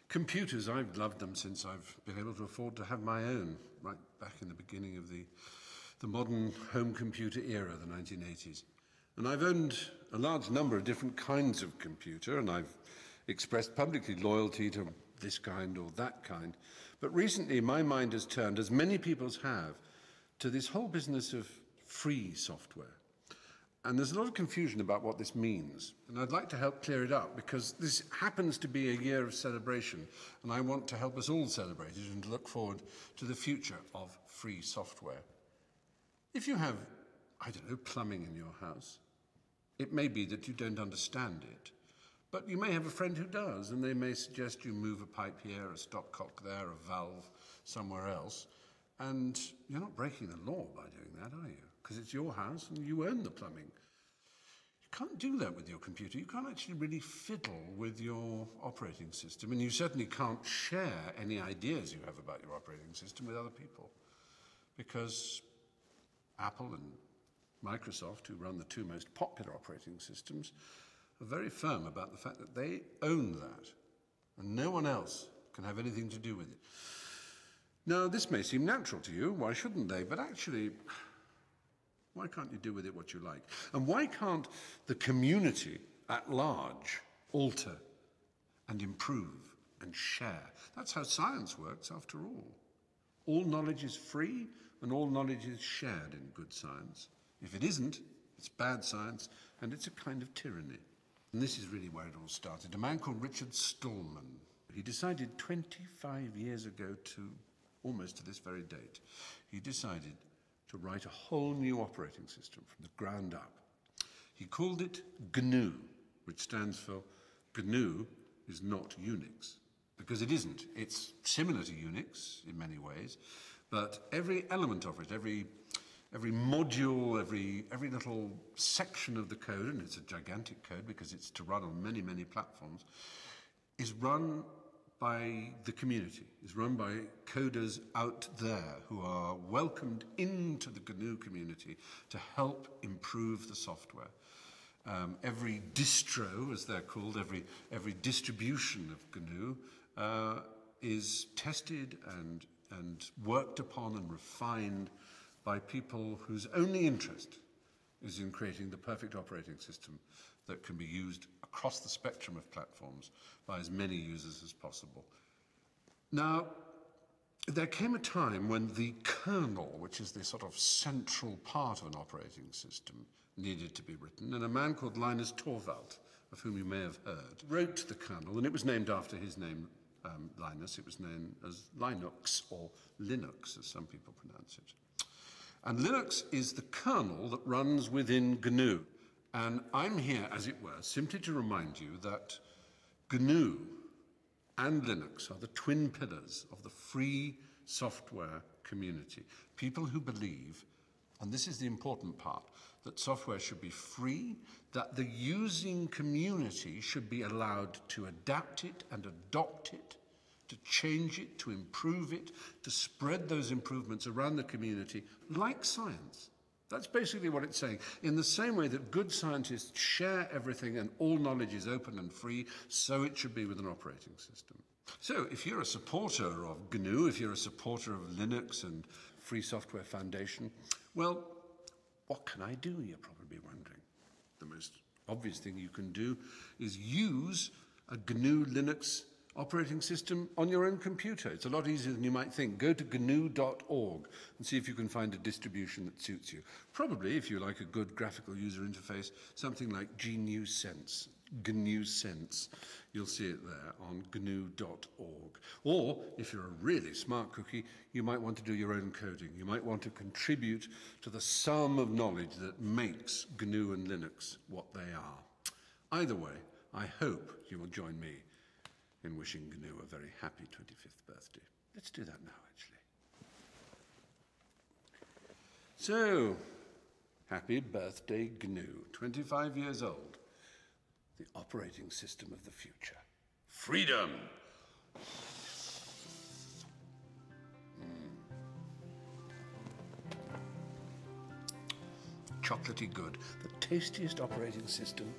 Computers, I've loved them since I've been able to afford to have my own, right back in the beginning of the modern home computer era, the 1980s. And I've owned a large number of different kinds of computer, and I've expressed publicly loyalty to this kind or that kind. But recently my mind has turned, as many people's have, to this whole business of free software. And there's a lot of confusion about what this means. And I'd like to help clear it up, because this happens to be a year of celebration, and I want to help us all celebrate it and look forward to the future of free software. If you have, I don't know, plumbing in your house, it may be that you don't understand it, but you may have a friend who does, and they may suggest you move a pipe here, a stopcock there, a valve somewhere else, and you're not breaking the law by doing that, are you? Because it's your house and you own the plumbing. You can't do that with your computer. You can't actually really fiddle with your operating system, and you certainly can't share any ideas you have about your operating system with other people, because Apple and Microsoft, who run the two most popular operating systems, are very firm about the fact that they own that, and no one else can have anything to do with it. Now, this may seem natural to you, why shouldn't they? But actually, why can't you do with it what you like? And why can't the community at large alter and improve and share? That's how science works, after all. All knowledge is free, and all knowledge is shared in good science. If it isn't, it's bad science, and it's a kind of tyranny. And this is really where it all started. A man called Richard Stallman, he decided 25 years ago, almost to this very date, he decided to write a whole new operating system from the ground up. He called it GNU, which stands for GNU is not Unix, because it isn't. It's similar to Unix in many ways, but every element of it, every module, every little section of the code, and it's a gigantic code because it's to run on many, many platforms, is run by the community, is run by coders out there who are welcomed into the GNU community to help improve the software. Every distro, as they're called, every distribution of GNU is tested and worked upon and refined by people whose only interest is in creating the perfect operating system that can be used across the spectrum of platforms by as many users as possible. Now, there came a time when the kernel, which is the sort of central part of an operating system, needed to be written, and a man called Linus Torvalds, of whom you may have heard, wrote the kernel, and it was named after his name, Linus. It was known as Linux, or Linux, as some people pronounce it. And Linux is the kernel that runs within GNU. And I'm here, as it were, simply to remind you that GNU and Linux are the twin pillars of the free software community. People who believe, and this is the important part, that software should be free, that the using community should be allowed to adapt it and adopt it, to change it, to improve it, to spread those improvements around the community, like science. That's basically what it's saying. In the same way that good scientists share everything and all knowledge is open and free, so it should be with an operating system. So if you're a supporter of GNU, if you're a supporter of Linux and Free Software Foundation, well, what can I do, you're probably wondering. The most obvious thing you can do is use a GNU Linux operating system on your own computer. It's a lot easier than you might think. Go to GNU.org and see if you can find a distribution that suits you. Probably, if you like a good graphical user interface, something like GNU Sense. GNU Sense. You'll see it there on GNU.org. Or, if you're a really smart cookie, you might want to do your own coding. You might want to contribute to the sum of knowledge that makes GNU and Linux what they are. Either way, I hope you will join me in wishing GNU a very happy 25th birthday. Let's do that now, actually. So, happy birthday, GNU. 25 years old. The operating system of the future. Freedom! Chocolatey good. The tastiest operating system